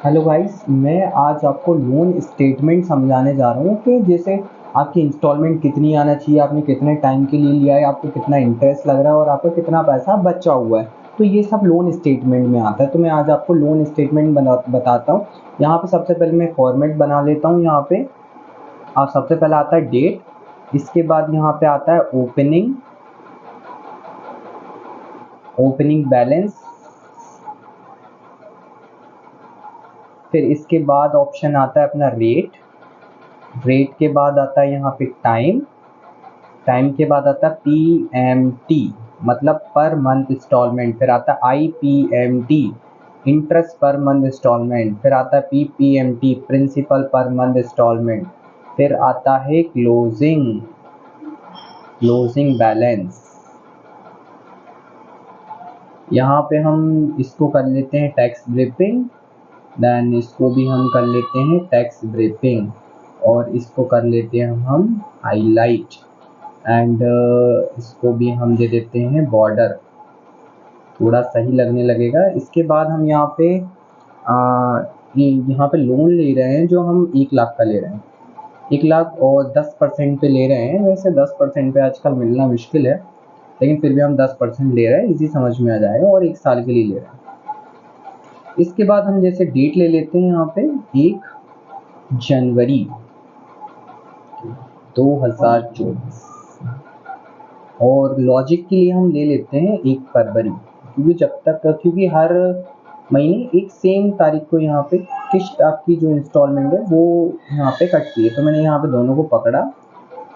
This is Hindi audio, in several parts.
हेलो गाइस, मैं आज आपको लोन स्टेटमेंट समझाने जा रहा हूँ कि जैसे आपकी इंस्टॉलमेंट कितनी आना चाहिए, आपने कितने टाइम के लिए लिया है, आपको कितना इंटरेस्ट लग रहा है और आपका कितना पैसा बचा हुआ है। तो ये सब लोन स्टेटमेंट में आता है। तो मैं आज आपको लोन स्टेटमेंट बताता हूँ। यहाँ पे सबसे पहले मैं फॉर्मेट बना लेता हूँ। यहाँ पे आप सबसे पहले आता है डेट, इसके बाद यहाँ पे आता है ओपनिंग बैलेंस, फिर इसके बाद ऑप्शन आता है अपना रेट के बाद आता है यहाँ पे टाइम के बाद आता है PMT मतलब पर मंथ इंस्टॉलमेंट, फिर आता है IPMT interest per month installment, फिर आता है PPMT principal per month installment, फिर आता है क्लोजिंग बैलेंस। यहाँ पे हम इसको कर लेते हैं टैक्स ब्रीफिंग, देन इसको भी हम कर लेते हैं टैक्स ब्रीफिंग, और इसको कर लेते हैं हम हाईलाइट, एंड इसको भी हम दे देते हैं बॉर्डर, थोड़ा सही लगने लगेगा। इसके बाद हम यहाँ पे यहाँ पे लोन ले रहे हैं जो हम 1 लाख का ले रहे हैं, 1 लाख और 10% पे ले रहे हैं। वैसे 10% पे आजकल मिलना मुश्किल है, लेकिन फिर भी हम 10% ले रहे हैं, इजी समझ में आ जाएगा, और 1 साल के लिए ले रहे हैं। इसके बाद हम जैसे डेट ले लेते हैं यहाँ पे 1 जनवरी 2024, और लॉजिक के लिए हम ले लेते हैं 1 फरवरी, क्योंकि हर महीने एक सेम तारीख को यहाँ पे किस्त आपकी जो इंस्टॉलमेंट है वो यहाँ पे कटती है। तो मैंने यहाँ पे दोनों को पकड़ा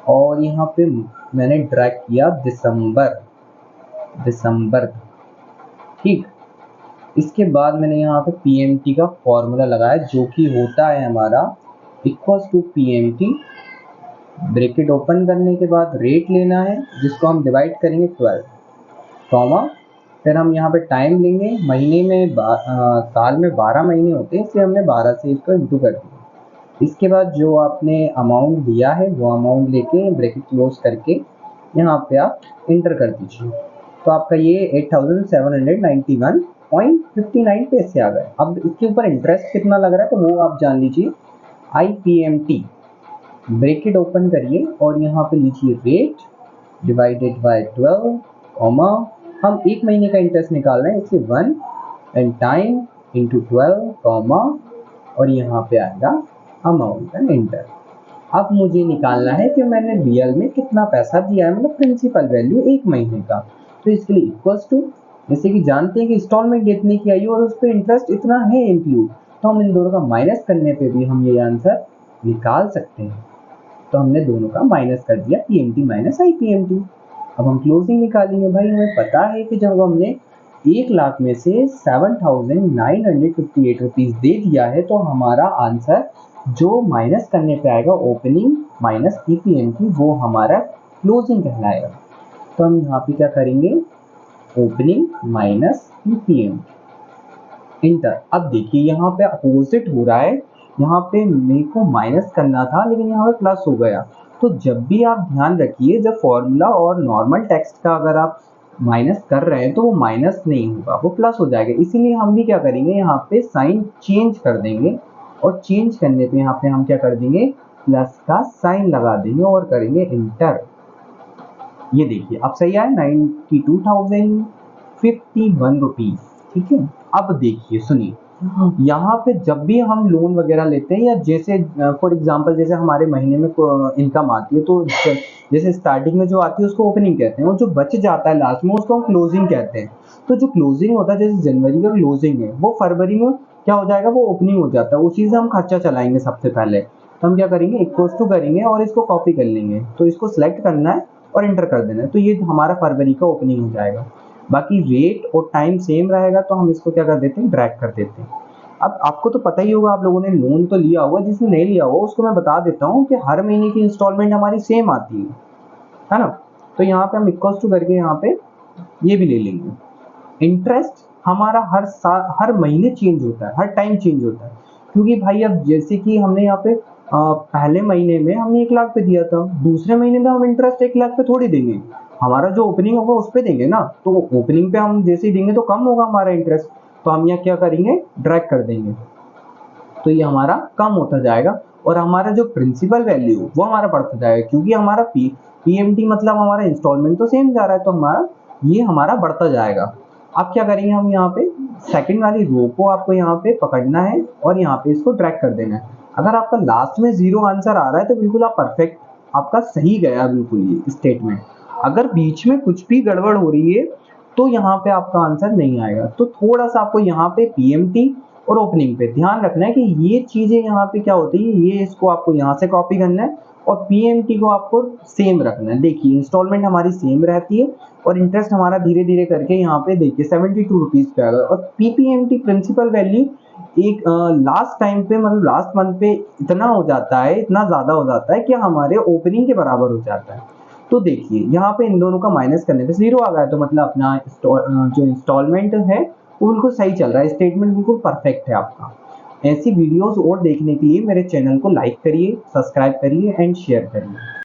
और यहाँ पे मैंने ड्रैग किया दिसंबर, ठीक। इसके बाद मैंने यहाँ पे PMT का फॉर्मूला लगाया, जो कि होता है हमारा equals to PMT, bracket open करने के बाद रेट लेना है जिसको हम डिवाइड करेंगे 12, कॉमा, फिर हम यहाँ पे टाइम लेंगे, महीने में साल में 12 महीने होते हैं, इसलिए हमने 12 से इसको इंटू कर दिया। इसके बाद जो आपने अमाउंट दिया है वो अमाउंट लेके ब्रैकेट क्लोज करके यहाँ पे आप इंटर कर दीजिए। तो आपका ये 8791.59 पैसे आ गए। अब इसके ऊपर इंटरेस्ट कितना लग रहा है तो वो आप जान लीजिए। IPMT ब्रैकेट ओपन करिए और यहाँ पे लीजिए रेट डिवाइडेड बाय 12, कॉमा, हम 1 महीने का इंटरेस्ट निकाल रहे हैं इसलिए 1 एंड टाइम इंटू 12, कॉमा, और यहाँ पे आएगा अमाउंट एंड इंटर। अब मुझे निकालना है कि मैंने रियल में कितना पैसा दिया है, मतलब प्रिंसिपल वैल्यू 1 महीने का। तो इसके लिए इक्वल्स टू, जैसे कि जानते हैं कि इंस्टॉलमेंट इतने की आई और उस पर इंटरेस्ट इतना है इंक्लूड, तो हम इन दोनों का माइनस करने पे भी हम ये आंसर निकाल सकते हैं। तो हमने दोनों का माइनस कर दिया, PMT माइनस IPMT। अब हम क्लोजिंग निकालेंगे। भाई हमें पता है कि जब हमने 1 लाख में से 7,958 रुपीज़ दे दिया है तो हमारा आंसर जो माइनस करने पे आएगा ओपनिंग माइनस PPMT, वो हमारा क्लोजिंग कहलाएगा। तो हम यहाँ पे क्या करेंगे, ओपनिंग माइनस PPMT, इंटर। अब देखिए यहाँ पे अपोजिट हो रहा है, यहाँ पे मेरे को माइनस करना था लेकिन यहाँ पे प्लस हो गया। तो जब भी आप ध्यान रखिए, जब फॉर्मूला और नॉर्मल टेक्स्ट का अगर आप माइनस कर रहे हैं तो वो माइनस नहीं होगा, वो प्लस हो जाएगा। इसीलिए हम भी क्या करेंगे, यहाँ पे साइन चेंज कर देंगे, और चेंज करने पे यहाँ पे हम क्या कर देंगे, प्लस का साइन लगा देंगे और करेंगे इंटर। ये देखिए अब सही आया, 92,051 रुपीज, ठीक है। अब देखिए सुनिए, यहाँ पे जब भी हम लोन वगैरह लेते हैं, या जैसे फॉर एग्जांपल जैसे हमारे महीने में इनकम आती है, तो जैसे स्टार्टिंग में जो आती है उसको ओपनिंग कहते हैं, और जो बच जाता है लास्ट में उसको हम क्लोजिंग कहते हैं। तो जो क्लोजिंग होता है, जैसे जनवरी का क्लोजिंग है, वो फरवरी में क्या हो जाएगा, वो ओपनिंग हो जाता है। उसी से हम खर्चा चलाएंगे सबसे पहले। तो हम क्या करेंगे, इक्वल्स टू करेंगे और इसको कॉपी कर लेंगे, तो इसको सिलेक्ट करना है और इंटर कर देना है, तो ये हमारा फरवरी का ओपनिंग हो जाएगा। बाकी रेट और टाइम सेम रहेगा, तो हम इसको क्या कर देते हैं, ड्रैग कर देते हैं। अब आपको तो पता ही होगा, आप लोगों ने लोन तो लिया होगा, जिसने नहीं लिया होगा उसको मैं बता देता हूँ कि हर महीने की इंस्टॉलमेंट हमारी सेम आती है ना। तो यहाँ पे हम इक्वल्स टू करके यहाँ पे ये भी ले लेंगे। इंटरेस्ट हमारा हर महीने चेंज होता है, हर टाइम चेंज होता है, क्योंकि भाई अब जैसे कि हमने यहाँ पे पहले महीने में हमने 1 लाख पे दिया था, दूसरे महीने में हम इंटरेस्ट 1 लाख पे थोड़ी देंगे, हमारा जो ओपनिंग होगा उस पे देंगे ना। तो ओपनिंग पे हम जैसे ही देंगे तो कम होगा हमारा इंटरेस्ट, तो हम यहाँ क्या करेंगे, ड्रैग कर देंगे। तो ये हमारा कम होता जाएगा और हमारा जो प्रिंसिपल वैल्यू वो हमारा बढ़ता जाएगा, क्योंकि हमारा पीएमटी मतलब हमारा इंस्टॉलमेंट तो सेम जा रहा है, तो हमारा बढ़ता जाएगा। अब क्या करेंगे हम यहाँ पे सेकंड वाली रो को आपको यहाँ पे पकड़ना है और यहाँ पे इसको ड्रैग कर देना है। अगर आपका लास्ट में 0 आंसर आ रहा है तो बिल्कुल आप परफेक्ट, आपका सही गया बिल्कुल ये स्टेटमेंट। अगर बीच में कुछ भी गड़बड़ हो रही है तो यहाँ पे आपका आंसर नहीं आएगा। तो थोड़ा सा आपको यहाँ पे पीएमटी और ओपनिंग पे ध्यान रखना है कि ये चीजें यहाँ पे क्या होती है, ये इसको आपको यहाँ से कॉपी करना है और पीएमटी को आपको सेम रखना है। देखिए इंस्टॉलमेंट हमारी सेम रहती है और इंटरेस्ट हमारा धीरे धीरे करके यहाँ पे देखिए 72 रुपीज पे आ गया। और पीपीएमटी प्रिंसिपल वैल्यू एक लास्ट टाइम पे मतलब लास्ट मंथ पे इतना हो जाता है, इतना ज्यादा हो जाता है कि हमारे ओपनिंग के बराबर हो जाता है। तो देखिए यहाँ पे इन दोनों का माइनस करने पे 0 आ गया, तो मतलब अपना जो इंस्टॉलमेंट है वो बिल्कुल सही चल रहा है, स्टेटमेंट बिल्कुल परफेक्ट है आपका। ऐसी वीडियोस और देखने के लिए मेरे चैनल को लाइक करिए, सब्सक्राइब करिए एंड शेयर करिए।